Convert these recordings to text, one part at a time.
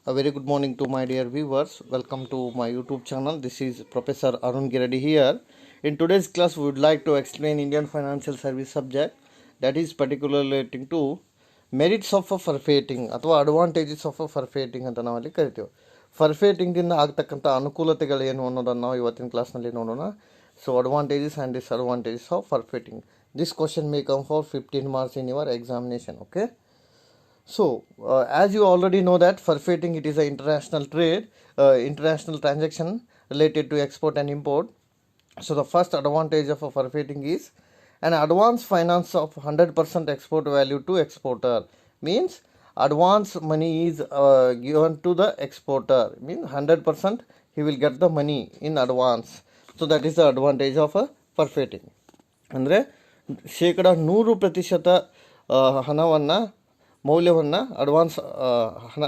A very good morning to my dear viewers. Welcome to my YouTube channel. This is Professor Arun Giradi here. In today's class, we would like to explain Indian financial service subject, that is particularly relating to merits of a forfeiting ಅಥವಾ advantages of a ಫರ್ಫೇಟಿಂಗ್ ಅಂತ ನಾವಲ್ಲಿ ಕರಿತೀವಿ. ಫರ್ಫೇಟಿಂಗಿಂದ ಆಗ್ತಕ್ಕಂಥ ಅನುಕೂಲತೆಗಳು ಏನು ಅನ್ನೋದನ್ನು ನಾವು ಇವತ್ತಿನ ಕ್ಲಾಸ್ನಲ್ಲಿ ನೋಡೋಣ. So advantages and disadvantages of forfeiting. This question may come for 15 marks in your examination. Okay. So, as you already know that forfeiting, it is an international trade, international transaction related to export and import. So, the first advantage of a forfeiting is an advance finance of 100% export value to exporter. Means advance money is given to the exporter. Means 100% he will get the money in advance. So, that is the advantage of a forfeiting. ಅಂದರೆ ಶೇಕಡ 100% ಹಣವನ್ನು ಮೌಲ್ಯವನ್ನು advance ಹಣ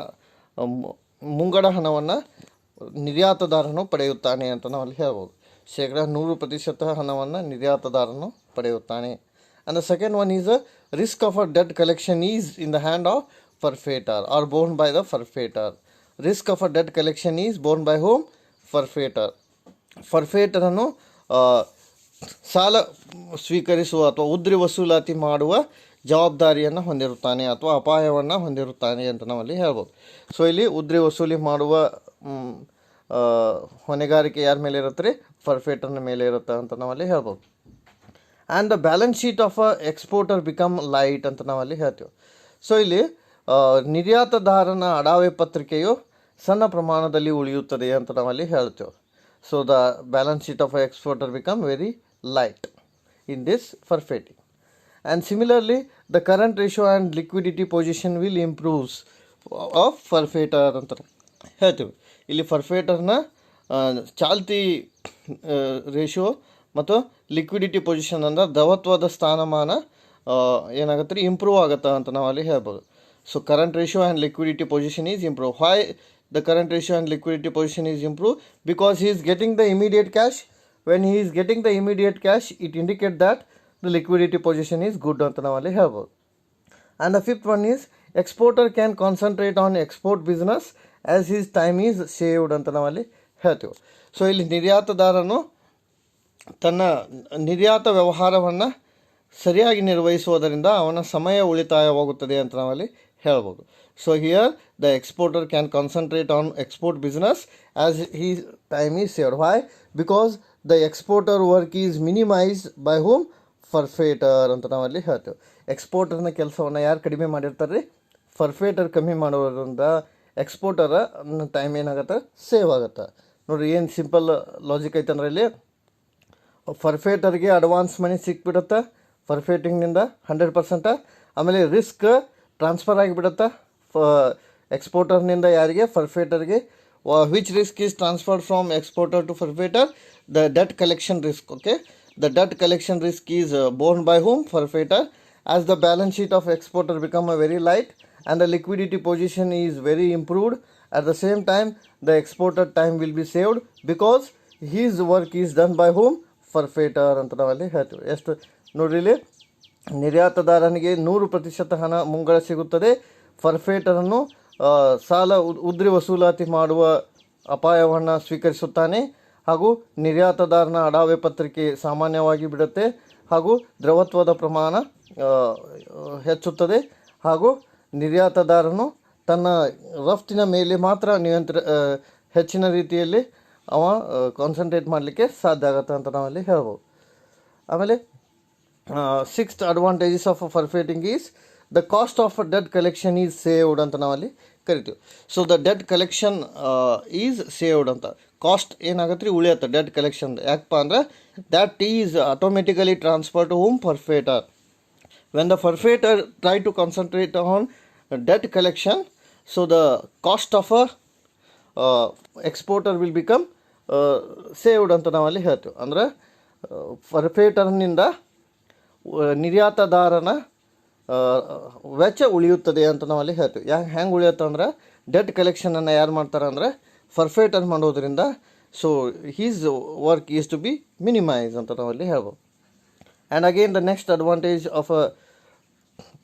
ಮುಂಗಡ ಹಣವನ್ನು ನಿರ್ಯಾತದಾರನು ಪಡೆಯುತ್ತಾನೆ ಅಂತ ನಾವು ಅಲ್ಲಿ ಹೇಳ್ಬೋದು. ಶೇಕಡ 100% ಹಣವನ್ನು ನಿರ್ಯಾತದಾರನು ಪಡೆಯುತ್ತಾನೆ. And the second one is risk of a debt collection is in the hand of forfeiter are borne by the forfeiter. Risk of a debt collection is borne by home forfeiter. ಫರ್ಫೇಟರನ್ನು ಸಾಲ ಸ್ವೀಕರಿಸುವ ಅಥವಾ ಉದ್ರಿ ವಸೂಲಾತಿ ಮಾಡುವ ಜವಾಬ್ದಾರಿಯನ್ನು ಹೊಂದಿರುತ್ತಾನೆ ಅಥವಾ ಅಪಾಯವನ್ನು ಹೊಂದಿರುತ್ತಾನೆ ಅಂತ ನಾವಲ್ಲಿ ಹೇಳ್ಬೋದು. ಸೊ ಇಲ್ಲಿ ಉದ್ರಿ ವಸೂಲಿ ಮಾಡುವ ಹೊಣೆಗಾರಿಕೆ ಯಾರ ಮೇಲೆ ಇರುತ್ತೆ ರೀ? ಫರ್ಫೇಟರ್ನ ಮೇಲೆ ಇರುತ್ತೆ ಅಂತ ನಾವಲ್ಲಿ ಹೇಳ್ಬೋದು. And the balance sheet of a exporter become light ಅಂತ ನಾವಲ್ಲಿ ಹೇಳ್ತೀವಿ. ಸೊ ಇಲ್ಲಿ ನಿರ್ಯಾತದಾರನ ಅಡಾವೆ ಪತ್ರಿಕೆಯು ಸಣ್ಣ ಪ್ರಮಾಣದಲ್ಲಿ ಉಳಿಯುತ್ತದೆ ಅಂತ ನಾವಲ್ಲಿ ಹೇಳ್ತೇವೆ. So the balance sheet of a exporter become very light in this forfeiting. And similarly, the current ratio and liquidity position will improves of forfeitor ಅಂತ ಹೇಳ್ತೀವಿ. ಇಲ್ಲಿ ಫರ್ಫೇಟರ್ನ ಚಾಲ್ತಿ ರೇಷಿಯೋ ಮತ್ತು ಲಿಕ್ವಿಡಿಟಿ ಪೊಸಿಷನ್ ಅಂದ್ರೆ ದ್ರವತ್ವದ ಸ್ಥಾನಮಾನ ಏನಾಗುತ್ತೆ ರೀ? ಇಂಪ್ರೂವ್ ಆಗುತ್ತೆ ಅಂತ ನಾವು ಅಲ್ಲಿ ಹೇಳ್ಬೋದು. So current ratio and liquidity position is improve. Why the current ratio and liquidity position is improve? Because he is getting the immediate cash. When he is getting the immediate cash, it indicates that the liquidity position is good ಅಂತ ನಾವಲ್ಲಿ ಹೇಳ್ಬೋದು. And the fifth one is exporter can concentrate on export business as his time is saved ಅಂತ ನಾವಲ್ಲಿ ಹೇಳ್ತೀವಿ. So ಇಲ್ಲಿ ನಿರ್ಯಾತದಾರನು ತನ್ನ ನಿರ್ಯಾತ ವ್ಯವಹಾರವನ್ನು ಸರಿಯಾಗಿ ನಿರ್ವಹಿಸುವುದರಿಂದ ಅವನ ಸಮಯ ಉಳಿತಾಯವಾಗುತ್ತದೆ ಅಂತ ನಾವಲ್ಲಿ ಹೇಳ್ಬೋದು. So here the exporter can concentrate on export business as his time is saved. Why? Because the exporter work is minimised by home forfeiter ಅಂತ ನಾವಲ್ಲಿ ಹೇಳ್ತೇವೆ. ಎಕ್ಸ್ಪೋರ್ಟರ್ನ ಕೆಲಸವನ್ನು ಯಾರು ಕಡಿಮೆ ಮಾಡಿರ್ತಾರೆ ರೀ? ಫರ್ಫೇಟರ್ ಕಮ್ಮಿ ಮಾಡೋದ್ರಿಂದ ಎಕ್ಸ್ಪೋರ್ಟರ ಟೈಮ್ ಏನಾಗುತ್ತೆ? ಸೇವ್ ಆಗುತ್ತೆ. ನೋಡಿರಿ ಏನು ಸಿಂಪಲ್ ಲಾಜಿಕ್ ಐತೆ ಅಂದ್ರೆ ಇಲ್ಲಿ ಫರ್ಫೇಟರ್ಗೆ ಅಡ್ವಾನ್ಸ್ ಮನಿ ಸಿಕ್ಬಿಡುತ್ತೆ ಫರ್ಫೇಟಿಂಗ್ನಿಂದ 100%. ಆಮೇಲೆ ರಿಸ್ಕ್ ಟ್ರಾನ್ಸ್ಫರ್ ಆಗಿಬಿಡುತ್ತೆ ಎಕ್ಸ್ಪೋರ್ಟರ್ನಿಂದ ಯಾರಿಗೆ? ಫರ್ಫೇಟರ್ಗೆ. Which risk is transferred from exporter to forfeiter? The debt collection risk. Okay. The debt collection risk is borne by whom? Forfeitor. As the balance sheet of exporter become a very light and the liquidity position is very improved, at the same time the exporter time will be saved because his work is done by whom? Forfeitor ಅಂತ ನಾವಲ್ಲಿ ಹೇಳ್ತೀವಿ. ಎಷ್ಟು ನೋಡ್ರಿ, ಇಲ್ಲಿ ನಿರ್ಯಾತದಾರನಿಗೆ 100% ಹಣ ಮುಂಗಡ ಸಿಗುತ್ತದೆ. ಫರ್ಫೇಟರನ್ನು ಸಾಲ ಉದ್ರಿ ವಸೂಲಾತಿ ಮಾಡುವ ಅಪಾಯವನ್ನು ಸ್ವೀಕರಿಸುತ್ತಾನೆ. ಹಾಗೂ ನಿರ್ಯಾತದಾರನ ಅಡಾವೆ ಪತ್ರಿಕೆ ಸಾಮಾನ್ಯವಾಗಿ ಬಿಡುತ್ತೆ. ಹಾಗೂ ದ್ರವತ್ವದ ಪ್ರಮಾಣ ಹೆಚ್ಚುತ್ತದೆ. ಹಾಗೂ ನಿರ್ಯಾತದಾರನು ತನ್ನ ರಫ್ತಿನ ಮೇಲೆ ಮಾತ್ರ ಹೆಚ್ಚಿನ ರೀತಿಯಲ್ಲಿ ಅವ ಕಾನ್ಸಂಟ್ರೇಟ್ ಮಾಡಲಿಕ್ಕೆ ಸಾಧ್ಯ ಆಗುತ್ತೆ ಅಂತ ನಾವಲ್ಲಿ ಹೇಳ್ಬೋದು. ಆಮೇಲೆ sixth advantages of forfeiting is the cost of debt collection is saved ಅಂತ ನಾವಲ್ಲಿ ಕರಿತೀವಿ. So the debt collection is saved ಅಂತ. ಕಾಸ್ಟ್ ಏನಾಗುತ್ತೆ ರೀ? ಉಳಿಯುತ್ತೆ ಡೆಟ್ ಕಲೆಕ್ಷನ್. ಯಾಕಪ್ಪ ಅಂದ್ರೆ that is automatically transfer to home forfeiter. When the forfeiter try to concentrate on debt collection, so the cost of a exporter will become saved ಅಂತ ನಾವಲ್ಲಿ ಹೇಳ್ತೀವಿ. ಅಂದರೆ ಫರ್ಫೇಟರ್ನಿಂದ ನಿರ್ಯಾತದಾರನ ವೆಚ್ಚ ಉಳಿಯುತ್ತದೆ ಅಂತ ನಾವಲ್ಲಿ ಹೇಳ್ತೀವಿ. ಹೆಂಗೆ ಉಳಿಯುತ್ತೆ ಅಂದ್ರೆ ಡೆಟ್ ಕಲೆಕ್ಷನನ್ನು ಯಾರು ಮಾಡ್ತಾರೆ ಅಂದರೆ ಫರ್ಫೇಟರ್ ಮಾಡೋದ್ರಿಂದ. So his work is to be minimise ಅಂತ ನಾವಲ್ಲಿ ಹೇಳ್ಬೋದು. And again the next advantage of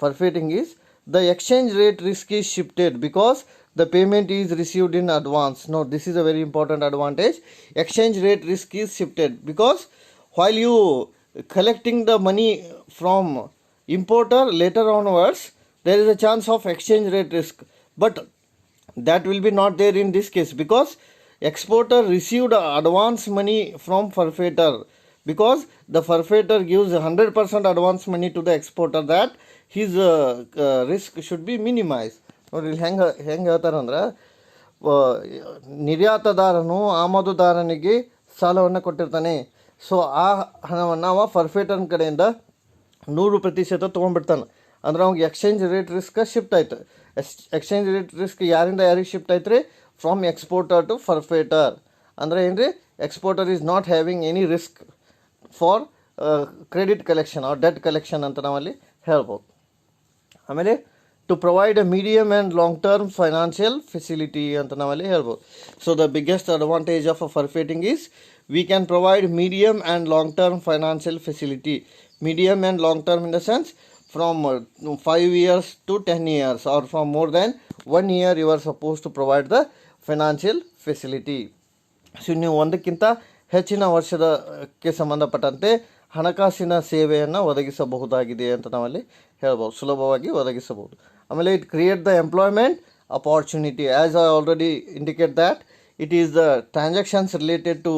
forfeiting is the exchange rate risk is shifted because the payment is received in advance. No, this is a very important advantage. Exchange rate risk is shifted, because while you collecting the money from importer later onwards, there is a chance of exchange rate risk, but that will be not there in this case, because exporter received advance money from forfeiter, because the forfeiter gives 100% advance money to the exporter, that his risk should be minimized. ನೋಡ್ರಿ ಇಲ್ಲಿ ಹೆಂಗೆ ಹೇಳ್ತಾರಂದ್ರೆ, ನಿರ್ಯಾತದಾರನು ಆಮದುದಾರನಿಗೆ ಸಾಲವನ್ನು ಕೊಟ್ಟಿರ್ತಾನೆ. So ಆ ಹಣವನ್ನು ಅವ ಫರ್ಫೇಟರ್ನ ಕಡೆಯಿಂದ 100% ತೊಗೊಂಡ್ಬಿಡ್ತಾನೆ. ಅಂದ್ರೆ ಅವ್ನಿಗೆ ಎಕ್ಸ್ಚೇಂಜ್ ರೇಟ್ ರಿಸ್ಕ್ ಶಿಫ್ಟ್ ಆಯ್ತು. ಎಕ್ಸ್ಚೇಂಜ್ ರೇಟ್ ರಿಸ್ಕ್ ಯಾರಿಂದ ಯಾರಿಗೆ ಶಿಫ್ಟ್ ಆಯ್ತು ರೀ? From exporter to forfeiter. ಅಂದರೆ ಏನು ರೀ? Exporter is not having any risk for credit collection or debt collection ಅಂತ ನಾವಲ್ಲಿ ಹೇಳ್ಬೋದು. ಆಮೇಲೆ to provide a medium and long term financial facility ಅಂತ ನಾವಲ್ಲಿ ಹೇಳ್ಬೋದು. So the biggest advantage of a forfeiting is we can provide medium and long term financial facility. Medium and long term in the sense from 5 years to 10 years, or from more than 1 year you are supposed to provide the financial facility. So ನೀವು ಒಂದಕ್ಕಿಂತ ಹೆಚ್ಚಿನ ವರ್ಷದಕ್ಕೆ ಸಂಬಂಧಪಟ್ಟಂತೆ ಹಣಕಾಸಿನ ಸೇವೆಯನ್ನು ಒದಗಿಸಬಹುದಾಗಿದೆ ಅಂತ ನಾವಲ್ಲಿ ಹೇಳ್ಬೋದು, ಸುಲಭವಾಗಿ ಒದಗಿಸಬಹುದು. ಆಮೇಲೆ it create the employment opportunity. As I already indicate that it is the transactions related to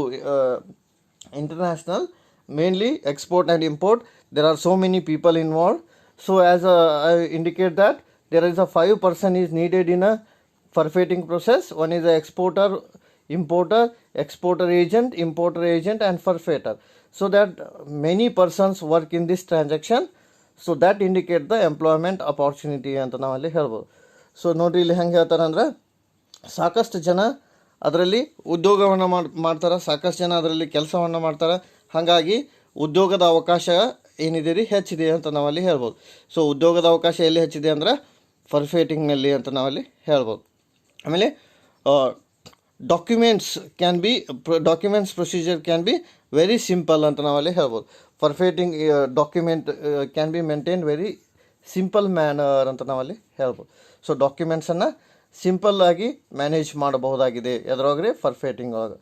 international, mainly export and import. There are so many people involved. So as I indicate that there is a 5 person is needed in a forfeiting process. One is the exporter, importer, exporter agent, importer agent, and forfeiter. So that many persons work in this transaction. So that indicate the employment opportunity ಅಂತ ನಾವಲ್ಲಿ ಹೇಳ್ಬೋದು. So ನೋಡ್ರಿ ಇಲ್ಲಿ ಹೆಂಗೆ ಹೇಳ್ತಾರೆ ಅಂದ್ರೆ, ಸಾಕಷ್ಟು ಜನ ಅದರಲ್ಲಿ ಉದ್ಯೋಗವನ್ನು ಮಾಡ್ತಾರೆ, ಸಾಕಷ್ಟು ಜನ ಅದರಲ್ಲಿ ಕೆಲಸವನ್ನು ಮಾಡ್ತಾರೆ. ಹಾಗಾಗಿ ಉದ್ಯೋಗದ ಅವಕಾಶ ಏನಿದೆ ರೀ ಹೆಚ್ಚಿದೆ ಅಂತ ನಾವಲ್ಲಿ ಹೇಳ್ಬೋದು. ಸೊ ಉದ್ಯೋಗದ ಅವಕಾಶ ಎಲ್ಲಿ ಹೆಚ್ಚಿದೆ ಅಂದ್ರೆ ಫರ್ಫೇಟಿಂಗ್ನಲ್ಲಿ ಅಂತ ನಾವಲ್ಲಿ ಹೇಳ್ಬೋದು. ಆಮೇಲೆ documents procedure can be very simple ಅಂತ ನಾವಲ್ಲಿ ಹೇಳ್ಬೋದು. Forfeiting document can be maintain very simple manner ಅಂತ ನಾವಲ್ಲಿ ಹೇಳ್ಬೋದು. ಸೊ ಡಾಕ್ಯುಮೆಂಟ್ಸನ್ನು ಸಿಂಪಲ್ ಆಗಿ ಮ್ಯಾನೇಜ್ ಮಾಡಬಹುದಾಗಿದೆ ಎದ್ರೊಳಗೆ ಫರ್ಫೇಟಿಂಗ್ ಒಳಗೆ.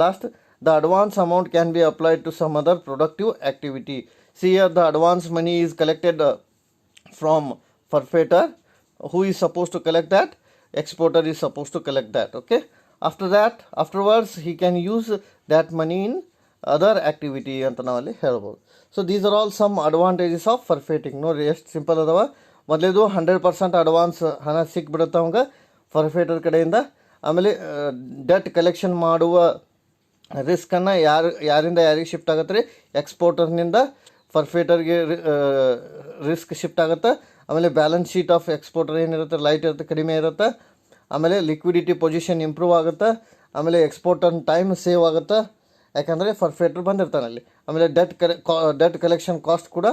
Last, the advance amount can be applied to some other productive activity. See here the advance money is collected from forfeiter. Who is suppose to collect that? Exporter is supposed to collect that. Okay, afterwards he can use that money in other activity ಅಂತ ನಾವಲ್ಲಿ ಹೇಳ್ಬೋದು. So these are all some advantages of forfeiting. ನೋಡಿರಿ ಎಷ್ಟು simple ಅದಾವ. ಮೊದಲೇದು 100% advance ಹಣ ಸಿಕ್ಬಿಡುತ್ತೆ ಅವಂಗೆ ಫರ್ಫೇಟರ್ ಕಡೆಯಿಂದ. ಆಮೇಲೆ ಡೆಟ್ ಕಲೆಕ್ಷನ್ ಮಾಡುವ ರಿಸ್ಕನ್ನು ಯಾರಿಂದ ಯಾರಿಗೆ ಶಿಫ್ಟ್ ಆಗುತ್ತೆ ರೀ? ಎಕ್ಸ್ಪೋರ್ಟರ್ನಿಂದ ಫರ್ಫೇಟರ್ಗೆ ರಿಸ್ಕ್ ಶಿಫ್ಟ್ ಆಗುತ್ತೆ. ಆಮೇಲೆ ಬ್ಯಾಲೆನ್ಸ್ ಶೀಟ್ ಆಫ್ ಎಕ್ಸ್ಪೋರ್ಟರ್ ಏನಿರುತ್ತೆ ಲೈಟ್ ಇರುತ್ತೆ, ಕಡಿಮೆ ಇರುತ್ತೆ. ಆಮೇಲೆ ಲಿಕ್ವಿಡಿಟಿ ಪೊಸಿಷನ್ ಇಂಪ್ರೂವ್ ಆಗುತ್ತೆ. ಆಮೇಲೆ ಎಕ್ಸ್ಪೋರ್ಟರ್ನ ಟೈಮ್ ಸೇವ್ ಆಗುತ್ತೆ, ಯಾಕಂದರೆ ಫರ್ಫೇಟರ್ ಬಂದಿರ್ತಾನೆ ಅಲ್ಲಿ. ಆಮೇಲೆ ಡೆಟ್ ಕಲೆಕ್ಷನ್ ಕಾಸ್ಟ್ ಕೂಡ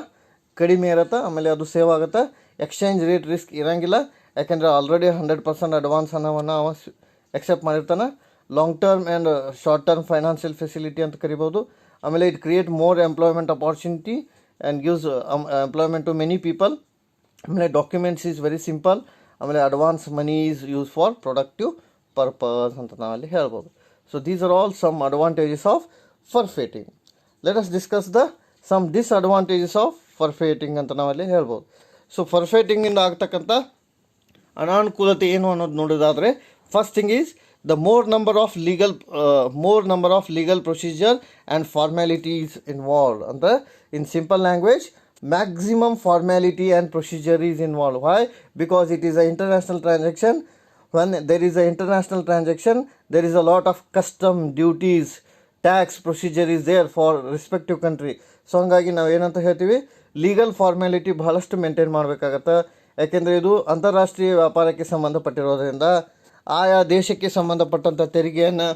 ಕಡಿಮೆ ಇರುತ್ತೆ, ಆಮೇಲೆ ಅದು ಸೇವ್ ಆಗುತ್ತೆ. ಎಕ್ಸ್ಚೇಂಜ್ ರೇಟ್ ರಿಸ್ಕ್ ಇರೋಂಗಿಲ್ಲ, ಯಾಕೆಂದರೆ ಆಲ್ರೆಡಿ 100% ಅಡ್ವಾನ್ಸ್ ಹಣವನ್ನು ಅವ ಎಕ್ಸೆಪ್ಟ್ ಮಾಡಿರ್ತಾನೆ. Long term and short term financial facility ಅಂತ ಕರಿಬೋದು. ಆಮೇಲೆ it create more employment opportunity and gives employment to many people. ಆಮೇಲೆ ಡಾಕ್ಯುಮೆಂಟ್ಸ್ ಈಸ್ ವೆರಿ ಸಿಂಪಲ್. ಆಮೇಲೆ advance money is use for productive purpose ಅಂತ ನಾವಲ್ಲಿ ಹೇಳ್ಬೋದು. So these are all some advantages of forfeiting. Let us discuss the some disadvantages of forfeiting ಅಂತ ನಾವಲ್ಲಿ ಹೇಳ್ಬೋದು. So ಫರ್ಫೇಟಿಂಗಿಂದ ಆಗ್ತಕ್ಕಂಥ ಅನಾನುಕೂಲತೆ ಏನು ಅನ್ನೋದು ನೋಡೋದಾದರೆ, first thing is the more number of legal procedure and formalities involved. Andre in simple language, maximum formality and procedure is involved. Why? Because it is an international transaction. When there is an international transaction, there is a lot of custom, duties, tax procedure is there for respective country. So ಹಂಗಾಗಿ ನಾವು ಏನಂತ ಹೇಳ್ತೀವಿ, legal formality ಬಹಳಷ್ಟು maintain ಮಾಡಬೇಕಾಗತ್ತೆ. ಯಾಕೆಂದರೆ ಇದು ಅಂತಾರಾಷ್ಟ್ರೀಯ ವ್ಯಾಪಾರಕ್ಕೆ ಸಂಬಂಧಪಟ್ಟಿರೋದ್ರಿಂದ ಆಯಾ ದೇಶಕ್ಕೆ ಸಂಬಂಧಪಟ್ಟಂಥ ತೆರಿಗೆಯನ್ನು,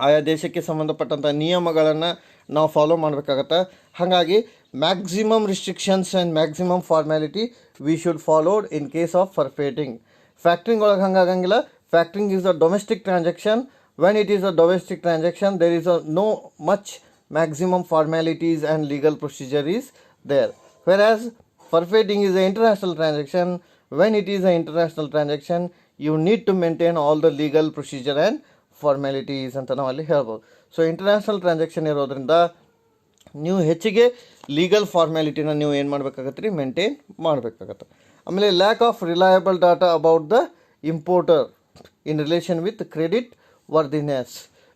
ಆಯಾ ದೇಶಕ್ಕೆ ಸಂಬಂಧಪಟ್ಟಂಥ ನಿಯಮಗಳನ್ನು ನಾವು ಫಾಲೋ ಮಾಡಬೇಕಾಗತ್ತೆ. ಹಾಗಾಗಿ maximum restrictions and maximum formality we should followed in case of forfeiting. Factoring ಒಳಗೆ ಹಂಗಾಗಂಗಿಲ್ಲ. Factoring is a domestic transaction. When it is a domestic transaction there is a no much maximum formalities and legal procedure is there, whereas forfeiting is an international transaction. When it is an international transaction, you need to maintain all the legal procedure and formalities ಅಂತ ನಾವು ಅಲ್ಲಿ ಹೇಳ್ಬೋದು. So international transaction ಇರೋದ್ರಿಂದ ನೀವು ಹೆಚ್ಚಿಗೆ legal ಫಾರ್ಮ್ಯಾಲಿಟಿನ ನೀವು ಏನು ಮಾಡಬೇಕಾಗತ್ತೆ ರೀ, ಮೇಂಟೈನ್ ಮಾಡಬೇಕಾಗತ್ತೆ. ಆಮೇಲೆ lack of reliable data about the importer in relation with credit worthiness,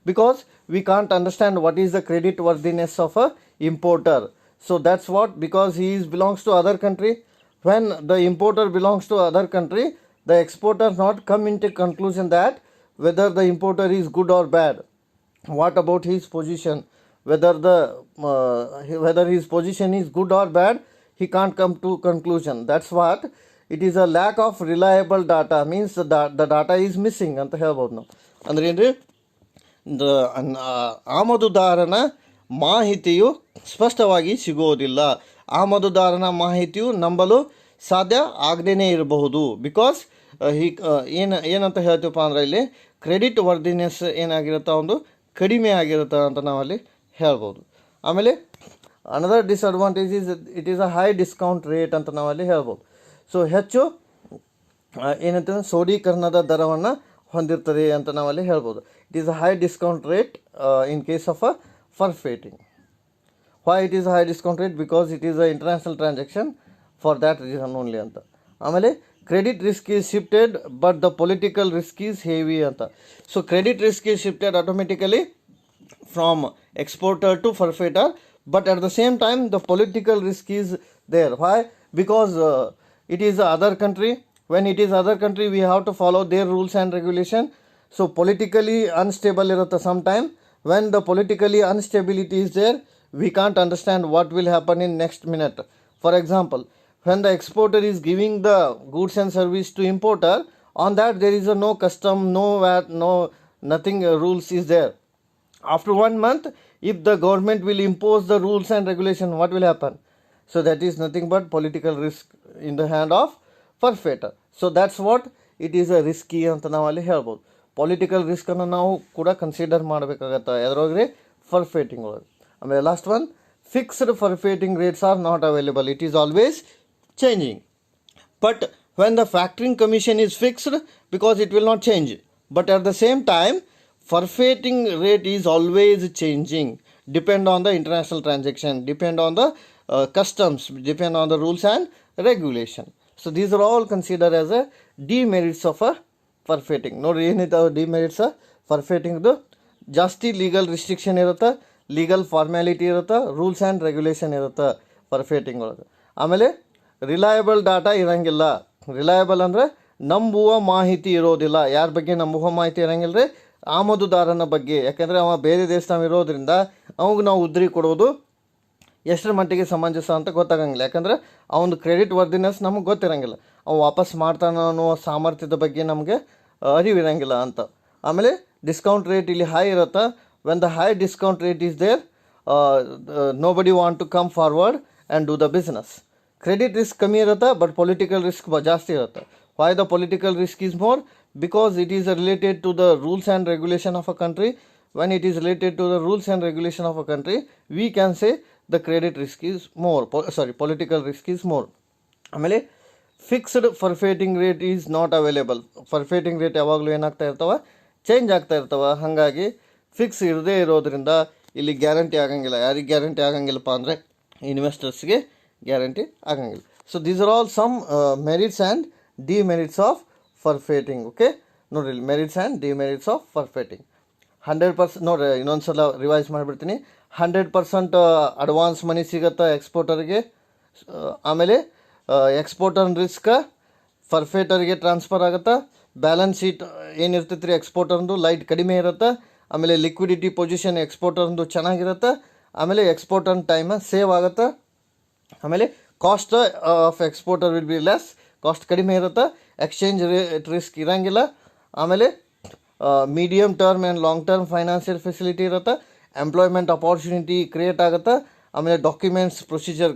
because we can't understand what is the credit worthiness of a importer. So that's what, because he belongs to other country. When the importer belongs to other country, the exporter not come into conclusion that whether the importer is good or bad, what about his position, whether his position is good or bad, he can't come to conclusion. That's what it is. A lack of reliable data means the data is missing ಅಂತ ಹೇಳ್ಬೋದು ನಾವು. ಅಂದ್ರೆ ಏನ್ರಿ, ಆಮದುದಾರನ ಮಾಹಿತಿಯು ಸ್ಪಷ್ಟವಾಗಿ ಸಿಗೋದಿಲ್ಲ. ಆಮದುದಾರನ ಮಾಹಿತಿಯು ನಂಬಲು ಸಾಧ್ಯ ಆಗದೇನೆ ಇರಬಹುದು. ಬಿಕಾಸ್ ಏನಂತ ಹೇಳ್ತೀವಪ್ಪ ಅಂದ್ರೆ ಇಲ್ಲಿ ಕ್ರೆಡಿಟ್ ವರ್ದಿನೆಸ್ ಏನಾಗಿರುತ್ತೆ, ಒಂದು ಕಡಿಮೆ ಆಗಿರುತ್ತೆ ಅಂತ ನಾವಲ್ಲಿ ಹೇಳ್ಬೋದು. ಆಮೇಲೆ another disadvantage is it is a high discount rate ಅಂತ ನಾವಲ್ಲಿ ಹೇಳ್ಬೋದು. ಸೊ ಹೆಚ್ಚು ಏನಂತ ಸೋಡೀಕರಣದ ದರವನ್ನು ಹೊಂದಿರ್ತದೆ ಅಂತ ನಾವಲ್ಲಿ ಹೇಳ್ಬೋದು. It is a high discount rate in case of a forfeiting. Why it is a high discount rate? Because it is a international transaction, for that reason only ಅಂತ. ಆಮೇಲೆ credit risk is shifted but the political risk is heavy ಅಂತ. So credit risk is shifted automatically from exporter to forfeiter, but at the same time the political risk is there. Why? Because it is other country. When it is other country, we have to follow their rules and regulation. So politically unstable irutte sometime. When the politically instability is there, we can't understand what will happen in next minute. For example, when the exporter is giving the goods and service to importer, on that there is no custom, no VAT, no nothing, rules is there. After 1 month, if the government will impose the rules and regulation, what will happen? So that is nothing but political risk in the hand of forfeiter. So that's what it is a risky ಅಂತ ನಾವು ಅಲ್ಲಿ ಹೇಳ್ಬೋದು. Political ರಿಸ್ಕನ್ನು ನಾವು ಕೂಡ consider ಮಾಡಬೇಕಾಗತ್ತೆ ಎದ್ರೊಳಗೆ forfeiting ಒಳಗೆ. ಆಮೇಲೆ last one, fixed forfeiting rates are not available. It is always changing. But when the factoring commission is fixed, because it will not change. But at the same time forfeiting rate is always changing, depend on the international transaction, depend on the customs, depend on the rules and regulation. So these are all considered as a demerits of a forfeiting. ನೋಡ್ರಿ ಏನಿದೆ demerits ಫರ್ಫೇಟಿಂಗ್ದು, ಜಾಸ್ತಿ legal restriction ಇರುತ್ತೆ, legal formality ಇರುತ್ತೆ, rules and regulation ಇರುತ್ತೆ ಫರ್ಫೇಟಿಂಗ್ ಒಳಗೆ. ಆಮೇಲೆ reliable data ಇರೋಂಗಿಲ್ಲ. Reliable ಅಂದರೆ ನಂಬುವ ಮಾಹಿತಿ ಇರೋದಿಲ್ಲ. ಯಾರ ಬಗ್ಗೆ ನಂಬುವ ಮಾಹಿತಿ ಇರೋಂಗಿಲ್ಲ ರೀ? ಆಮದುದಾರನ ಬಗ್ಗೆ. ಯಾಕೆಂದರೆ ಅವ ಬೇರೆ ದೇಶದವ ಇರೋದ್ರಿಂದ ಅವಾಗ ನಾವು ಉದ್ರಿ ಕೊಡೋದು ಎಷ್ಟರ ಮಟ್ಟಿಗೆ ಸಮಂಜಸ ಅಂತ ಗೊತ್ತಾಗಂಗಿಲ್ಲ. ಯಾಕಂದರೆ ಅವನ ಕ್ರೆಡಿಟ್ ವರ್ದಿನೆಸ್ ನಮಗೆ ಗೊತ್ತಿರೋಂಗಿಲ್ಲ, ಅವ ವಾಪಸ್ ಮಾಡ್ತಾನೆ ಅನ್ನೋ ಸಾಮರ್ಥ್ಯದ ಬಗ್ಗೆ ನಮಗೆ ಅರಿವಿರಂಗಿಲ್ಲ ಅಂತ. ಆಮೇಲೆ ಡಿಸ್ಕೌಂಟ್ ರೇಟ್ ಇಲ್ಲಿ ಹೈ ಇರುತ್ತೆ. When the high discount rate is there, nobody want to come forward and do the business. Credit risk ಕಮ್ಮಿ ಇರುತ್ತೆ, ಬಟ್ ಪೊಲಿಟಿಕಲ್ ರಿಸ್ಕ್ ಜಾಸ್ತಿ ಇರುತ್ತೆ. Why the political risk is more? Because it is related to the rules and regulation of a country. When it is related to the rules and regulation of a country, we can say the credit risk is more. Political risk is more. ಆಮೇಲೆ fixed forfeiting rate is not available. Forfeiting rate ಯಾವಾಗಲೂ ಏನಾಗ್ತಾ ಇರ್ತಾವೆ, change ಆಗ್ತಾ ಇರ್ತಾವೆ. ಹಾಗಾಗಿ fix ಇರದೇ ಇರೋದ್ರಿಂದ ಇಲ್ಲಿ ಗ್ಯಾರಂಟಿ ಆಗಂಗಿಲ್ಲ. ಯಾರಿಗೆ ಗ್ಯಾರಂಟಿ ಆಗಂಗಿಲ್ಲಪ್ಪ ಅಂದರೆ ಇನ್ವೆಸ್ಟರ್ಸ್ಗೆ ಗ್ಯಾರಂಟಿ ಆಗಂಗಿಲ್ಲ. So these are all some merits and demerits of forfeiting. Okay, ನೋಡಿರಿ merits and demerits of forfeiting. 100% ನೋಡಿರಿ, ಇನ್ನೊಂದು ಸಲ ರಿವೈಸ್ ಮಾಡಿಬಿಡ್ತೀನಿ. 100% ಅಡ್ವಾನ್ಸ್ ಮನಿ ಸಿಗುತ್ತೆ ಎಕ್ಸ್ಪೋರ್ಟರ್ಗೆ. ಆಮೇಲೆ ಎಕ್ಸ್ಪೋರ್ಟರ್ ರಿಸ್ಕ್ ಫರ್ಫೇಟರ್ಗೆ ಟ್ರಾನ್ಸ್ಫರ್ ಆಗುತ್ತೆ. ಬ್ಯಾಲೆನ್ಸ್ ಶೀಟ್ ಏನಿರ್ತೈತೆ ರೀ ಎಕ್ಸ್ಪೋರ್ಟರ್ದು ಲೈಟ್ ಕಡಿಮೆ ಇರುತ್ತೆ. ಆಮೇಲೆ ಲಿಕ್ವಿಡಿಟಿ ಪೊಸಿಷನ್ ಎಕ್ಸ್ಪೋರ್ಟರ್ದು ಚೆನ್ನಾಗಿರುತ್ತೆ. ಆಮೇಲೆ ಎಕ್ಸ್ಪೋರ್ಟರ್ ಟೈಮ್ ಸೇವ್ ಆಗುತ್ತೆ. ಆಮೇಲೆ cost of exporter will be less, cost ಕಡಿಮೆ ಇರುತ್ತೆ. ಎಕ್ಸ್ಚೇಂಜ್ ರೇಟ್ ರಿಸ್ಕ್ ಇರೋಂಗಿಲ್ಲ. ಆಮೇಲೆ medium term and long term financial facility ಇರುತ್ತೆ. ಎಂಪ್ಲಾಯ್ಮೆಂಟ್ ಅಪಾರ್ಚುನಿಟಿ ಕ್ರಿಯೇಟ್ ಆಗುತ್ತೆ. ಆಮೇಲೆ ಡಾಕ್ಯುಮೆಂಟ್ಸ್ ಪ್ರೊಸೀಜರ್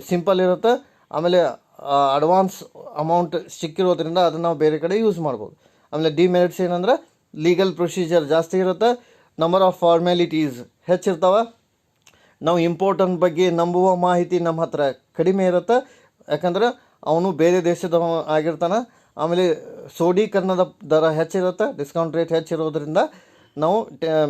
ಸಿಂಪಲ್ ಇರುತ್ತೆ. ಆಮೇಲೆ ಅಡ್ವಾನ್ಸ್ ಅಮೌಂಟ್ ಸಿಕ್ಕಿರೋದ್ರಿಂದ ಅದನ್ನು ನಾವು ಬೇರೆ ಕಡೆ ಯೂಸ್ ಮಾಡ್ಬೋದು. ಆಮೇಲೆ ಡಿಮೆರಿಟ್ಸ್ ಏನಂದ್ರೆ ಲೀಗಲ್ ಪ್ರೊಸೀಜರ್ ಜಾಸ್ತಿ ಇರುತ್ತೆ, ನಂಬರ್ ಆಫ್ ಫಾರ್ಮ್ಯಾಲಿಟೀಸ್ ಹೆಚ್ಚಿರ್ತಾವೆ. ನಾವು ಇಂಪೋರ್ಟನ್ ಬಗ್ಗೆ ನಂಬುವ ಮಾಹಿತಿ ನಮ್ಮ ಹತ್ರ ಕಡಿಮೆ ಇರುತ್ತೆ, ಯಾಕಂದ್ರೆ ಅವನು ಬೇರೆ ದೇಶದ ಆಗಿರ್ತಾನೆ. ಆಮೇಲೆ ಸೋಡೀಕರಣದ ದರ ಹೆಚ್ಚಿರುತ್ತೆ, ಡಿಸ್ಕೌಂಟ್ ರೇಟ್ ಹೆಚ್ಚಿರೋದ್ರಿಂದ ನಾವು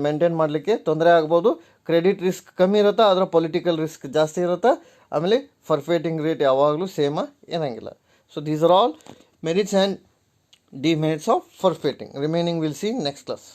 ಮೇಂಟೈನ್ ಮಾಡಲಿಕ್ಕೆ ತೊಂದರೆ ಆಗ್ಬೋದು. ಕ್ರೆಡಿಟ್ ರಿಸ್ಕ್ ಕಮ್ಮಿ ಇರುತ್ತೆ, ಅದರ ಪೊಲಿಟಿಕಲ್ ರಿಸ್ಕ್ ಜಾಸ್ತಿ ಇರುತ್ತೆ. ಆಮೇಲೆ ಫರ್ಫೇಟಿಂಗ್ ರೇಟ್ ಯಾವಾಗಲೂ ಸೇಮ ಇರೋಂಗಿಲ್ಲ. So these are all merits and demerits of forfeiting. Remaining will see next class.